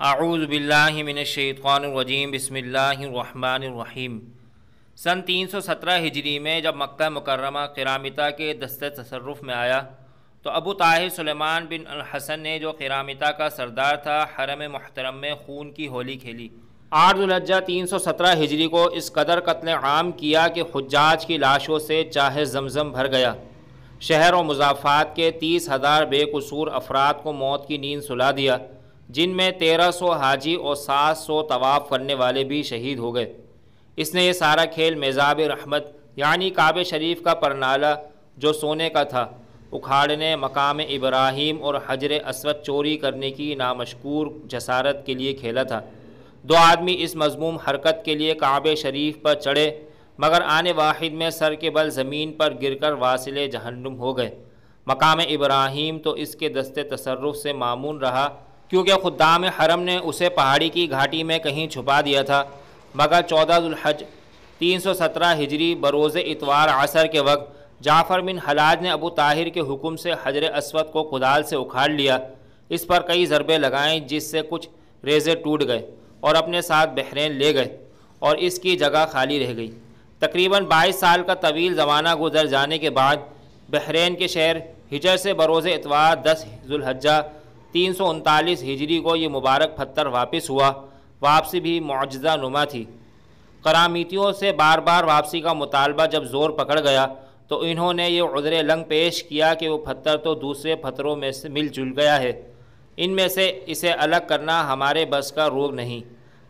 اعوذ باللہ من الشیطان الرجیم بسم اللہ الرحمن الرحیم۔ سن 317 ہجری میں جب مکہ مکرمہ قرامطہ کے دست تصرف میں آیا تو ابو طاہر سلیمان بن الحسن نے جو قرامطہ کا سردار تھا حرم محترم میں خون کی ہولی کھیلی۔ 8 ذو الحجہ 317 ہجری کو اس قدر قتل عام کیا کہ حجاج کی لاشوں سے چاہے زمزم بھر گیا۔ شہر و مضافات کے 30,000 بے قصور افراد کو موت کی نیند سلا دیا، جن میں 1300 حاجی اور 700 طواف کرنے والے بھی شہید ہو گئے۔ اس نے یہ سارا کھیل میزاب رحمت یعنی کعبہ شریف کا پرنالہ جو سونے کا تھا اکھاڑنے، مقام ابراہیم اور حجر اسود چوری کرنے کی نامشکور جسارت کے لیے کھیلا تھا۔ 2 آدمی اس مذموم حرکت کے لیے کعبہ شریف پر چڑھے، مگر آنے واحد میں سر کے بل زمین پر گر کر واصل جہنم ہو گئے۔ مقام ابراہیم تو اس کے دست تصرف سے معمون رہا، کیونکہ خدام حرم نے اسے پہاڑی کی گھاٹی میں کہیں چھپا دیا تھا، مگر 14 ذو الحج 317 ہجری بروز اتوار عصر کے وقت جعفر بن حلاج نے ابو طاہر کے حکم سے حجر اسود کو کدال سے اکھاڑ لیا، اس پر کئی ضربیں لگائیں جس سے کچھ ریزے ٹوٹ گئے اور اپنے ساتھ بحرین لے گئے اور اس کی جگہ خالی رہ گئی۔ تقریباً 22 سال کا طویل زمانہ گزر جانے کے بعد بحرین کے شہر حجر سے بروز اتوار 10 ذو الحجہ 339 ہجری کو یہ مبارک پتھر واپس ہوا۔ واپسی بھی معجزہ نما تھی۔ قرامیتیوں سے بار بار واپسی کا مطالبہ جب زور پکڑ گیا تو انہوں نے یہ عذر لنگ پیش کیا کہ وہ پتھر تو دوسرے پتھروں میں سے مل جل گیا ہے، ان میں سے اسے الگ کرنا ہمارے بس کا روگ نہیں،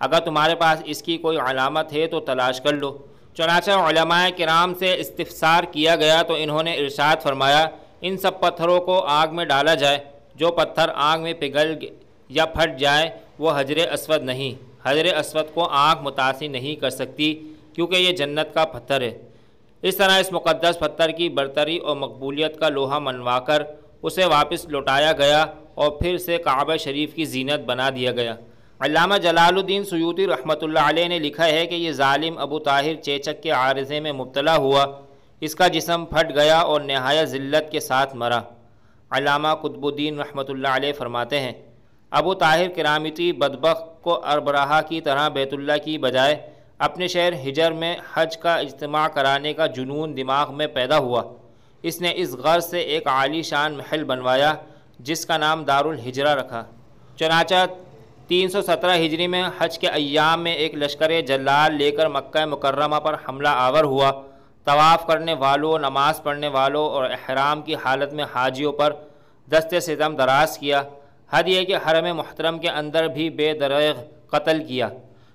اگر تمہارے پاس اس کی کوئی علامت ہے تو تلاش کر لو۔ چنانچہ علماء کرام سے استفسار کیا گیا تو انہوں نے ارشاد فرمایا، ان سب پتھروں کو آگ میں ڈالا جائے، جو پتھر آگ میں پگھل یا پھٹ جائے وہ حجر اسود نہیں، حجر اسود کو آگ متاثر نہیں کر سکتی کیونکہ یہ جنت کا پتھر ہے۔ اس طرح اس مقدس پتھر کی برتری اور مقبولیت کا لوہا منوا کر اسے واپس لوٹایا گیا اور پھر سے کعبہ شریف کی زینت بنا دیا گیا۔ علامہ جلال الدین سیوطی رحمۃ اللہ علیہ نے لکھا ہے کہ یہ ظالم ابو طاہر چیچک کے عارضے میں مبتلا ہوا، اس کا جسم پھٹ گیا اور نہایت ذلت کے ساتھ مرا۔ علامہ قطب الدین رحمۃ اللہ علیہ فرماتے ہیں، ابو طاہر کرامتی بدبخت کو اربراہا کی طرح بیت اللہ کی بجائے اپنے شہر حجر میں حج کا اجتماع کرانے کا جنون دماغ میں پیدا ہوا۔ اس نے اس غرض سے ایک عالی شان محل بنوایا جس کا نام دار الحجرہ رکھا۔ چنانچہ 317 ہجری میں حج کے ایام میں ایک لشکر جلال لے کر مکہ مکرمہ پر حملہ آور ہوا۔ طواف کرنے والوں، نماز پڑھنے والوں اور احرام کی حالت میں حاجیوں پر دست ستم دراز کیا۔ حد یہ کہ حرم محترم کے اندر بھی بے دریغ قتل کیا۔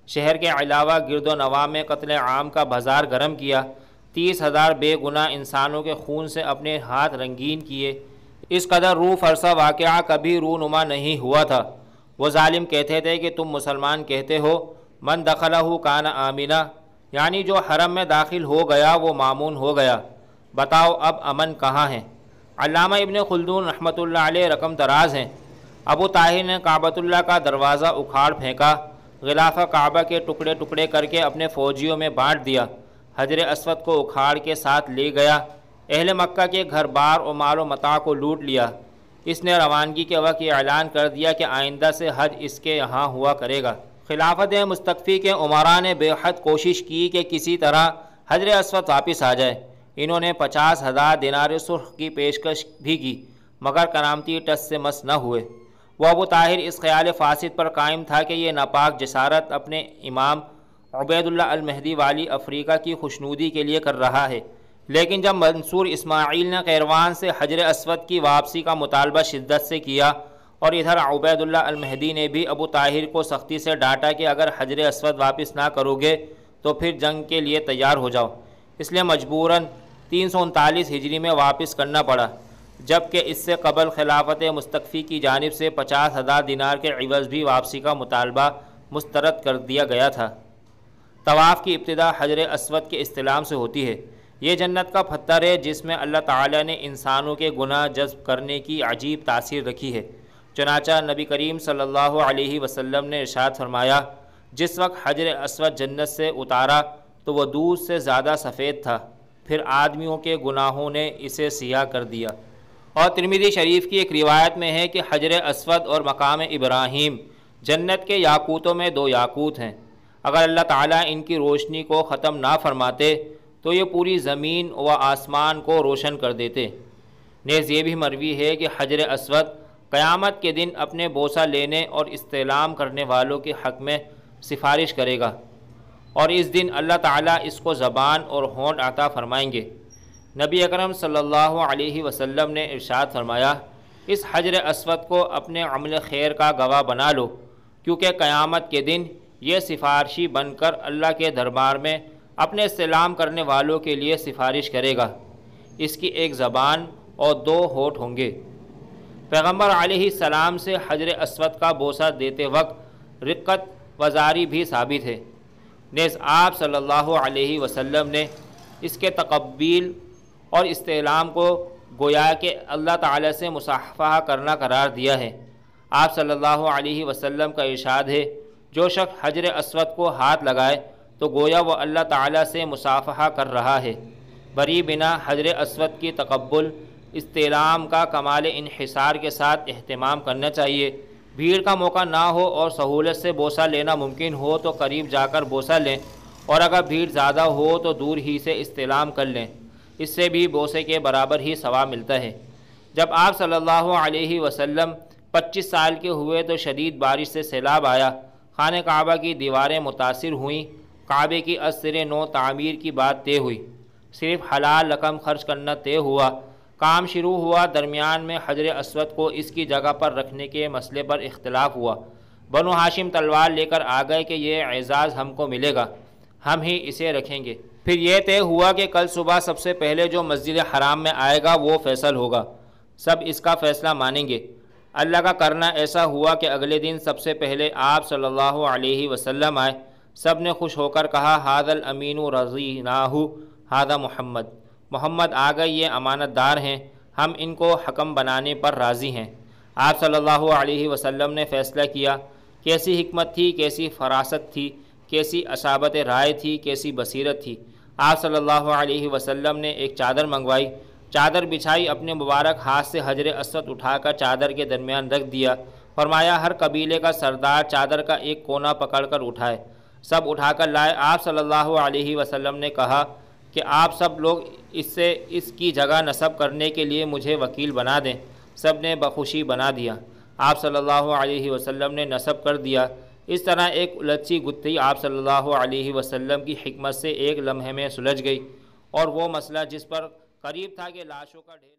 شہر کے علاوہ گرد و نواح میں قتل عام کا بازار گرم کیا۔ 30,000 بے گناہ انسانوں کے خون سے اپنے ہاتھ رنگین کیے۔ اس قدر روح فرسا واقعہ کبھی رونما نہیں ہوا تھا۔ وہ ظالم کہتے تھے کہ تم مسلمان کہتے ہو من دخلہ کان آمنا، یعنی جو حرم میں داخل ہو گیا وہ مامون ہو گیا، بتاؤ اب امن کہاں ہے؟ علامہ ابن خلدون رحمۃ اللہ علیہ رقم دراز ہیں۔ ابو طاہر نے کعبۃ اللہ کا دروازہ اکھاڑ پھینکا، غلاف کعبہ کے ٹکڑے ٹکڑے کر کے اپنے فوجیوں میں بانٹ دیا، حجر اسود کو اکھاڑ کے ساتھ لے گیا، اہل مکہ کے گھر بار و مال و متاع کو لوٹ لیا۔ اس نے روانگی کے وقت یہ اعلان کر دیا کہ آئندہ سے حج اس کے یہاں ہوا کرے گا۔ خلافت مستقفی کے امراء نے بے حد کوشش کی کہ کسی طرح حجر اسود واپس آ جائے۔ انہوں نے 50,000 دینار سرخ کی پیشکش بھی کی، مگر کرامتی ٹس سے مس نہ ہوئے۔ وہ ابو طاہر اس خیال فاسد پر قائم تھا کہ یہ ناپاک جسارت اپنے امام عبید اللہ المہدی والی افریقہ کی خوشنودی کے لیے کر رہا ہے، لیکن جب منصور اسماعیل نے قیروان سے حجر اسود کی واپسی کا مطالبہ شدت سے کیا اور ادھر عبید اللہ المہدی نے بھی ابو طاہر کو سختی سے ڈانٹا کہ اگر حجر اسود واپس نہ کرو گے تو پھر جنگ کے لیے تیار ہو جاؤ، اس لیے مجبوراً 339 ہجری میں واپس کرنا پڑا، جبکہ اس سے قبل خلافت مستقفی کی جانب سے 50,000 دینار کے عوض بھی واپسی کا مطالبہ مسترد کر دیا گیا تھا۔ طواف کی ابتدا حجر اسود کے استلام سے ہوتی ہے۔ یہ جنت کا پتھر ہے جس میں اللہ تعالیٰ نے انسانوں کے گناہ جذب کرنے کی عجیب تاثیر رکھی ہے۔ چنانچہ نبی کریم صلی اللہ علیہ وسلم نے ارشاد فرمایا، جس وقت حجر اسود جنت سے اتارا تو وہ دودھ سے زیادہ سفید تھا، پھر آدمیوں کے گناہوں نے اسے سیاہ کر دیا۔ اور ترمذی شریف کی ایک روایت میں ہے کہ حجر اسود اور مقام ابراہیم جنت کے یاقوتوں میں 2 یاقوت ہیں، اگر اللہ تعالیٰ ان کی روشنی کو ختم نہ فرماتے تو یہ پوری زمین و آسمان کو روشن کر دیتے۔ نیز یہ بھی مروی ہے کہ حجر اسود قیامت کے دن اپنے بوسہ لینے اور استعلام کرنے والوں کے حق میں سفارش کرے گا، اور اس دن اللہ تعالیٰ اس کو زبان اور ہونٹ عطا فرمائیں گے۔ نبی اکرم صلی اللہ علیہ وسلم نے ارشاد فرمایا، اس حجر اسود کو اپنے عمل خیر کا گواہ بنا لو، کیونکہ قیامت کے دن یہ سفارشی بن کر اللہ کے دربار میں اپنے استعلام کرنے والوں کے لیے سفارش کرے گا۔ اس کی ایک زبان اور 2 ہونٹ ہوں گے۔ پیغمبر علیہ السلام سے حجر اسود کا بوسہ دیتے وقت رقت وزاری بھی ثابت ہے۔ نیز آپ صلی اللہ علیہ وسلم نے اس کے تقبیل اور استعلام کو گویا کہ اللہ تعالیٰ سے مصافحہ کرنا قرار دیا ہے۔ آپ صلی اللہ علیہ وسلم کا ارشاد ہے، جو شخص حجر اسود کو ہاتھ لگائے تو گویا وہ اللہ تعالیٰ سے مصافحہ کر رہا ہے۔ بری بنا حجر اسود کی تقبل استعلام کا کمال انحصار کے ساتھ اہتمام کرنا چاہیے۔ بھیڑ کا موقع نہ ہو اور سہولت سے بوسہ لینا ممکن ہو تو قریب جا کر بوسہ لیں، اور اگر بھیڑ زیادہ ہو تو دور ہی سے استعلام کر لیں، اس سے بھی بوسے کے برابر ہی ثواب ملتا ہے۔ جب آپ صلی اللہ علیہ وسلم 25 سال کے ہوئے تو شدید بارش سے سیلاب آیا، خانہ کعبہ کی دیواریں متاثر ہوئیں، کعبے کی از سر نو تعمیر کی بات طے ہوئی، صرف حلال رقم خرچ کرنا طے ہوا، کام شروع ہوا۔ درمیان میں حجر اسود کو اس کی جگہ پر رکھنے کے مسئلے پر اختلاف ہوا۔ بنو ہاشم تلوار لے کر آ گئے کہ یہ اعزاز ہم کو ملے گا، ہم ہی اسے رکھیں گے۔ پھر یہ طے ہوا کہ کل صبح سب سے پہلے جو مسجد حرام میں آئے گا وہ فیصل ہوگا، سب اس کا فیصلہ مانیں گے۔ اللہ کا کرنا ایسا ہوا کہ اگلے دن سب سے پہلے آپ صلی اللہ علیہ وسلم آئے۔ سب نے خوش ہو کر کہا، ھذا الامین رضیناہ ھذا محمد، محمد آ گئے، یہ امانت دار ہیں، ہم ان کو حکم بنانے پر راضی ہیں۔ آپ صلی اللہ علیہ وسلم نے فیصلہ کیا۔ کیسی حکمت تھی، کیسی فراست تھی، کیسی اصابت رائے تھی، کیسی بصیرت تھی۔ آپ صلی اللہ علیہ وسلم نے ایک چادر منگوائی، چادر بچھائی، اپنے مبارک ہاتھ سے حجر اسود اٹھا کر چادر کے درمیان رکھ دیا، فرمایا ہر قبیلے کا سردار چادر کا ایک کونا پکڑ کر اٹھائے۔ سب اٹھا کر لائے۔ آپ صلی اللہ علیہ وسلم نے کہا کہ آپ سب لوگ اس کی جگہ نصب کرنے کے لیے مجھے وکیل بنا دیں۔ سب نے بخوشی بنا دیا۔ آپ صلی اللہ علیہ وسلم نے نصب کر دیا۔ اس طرح ایک الجھی گتھی آپ صلی اللہ علیہ وسلم کی حکمت سے ایک لمحے میں سلجھ گئی، اور وہ مسئلہ جس پر قریب تھا کہ لاشوں کا ڈھیر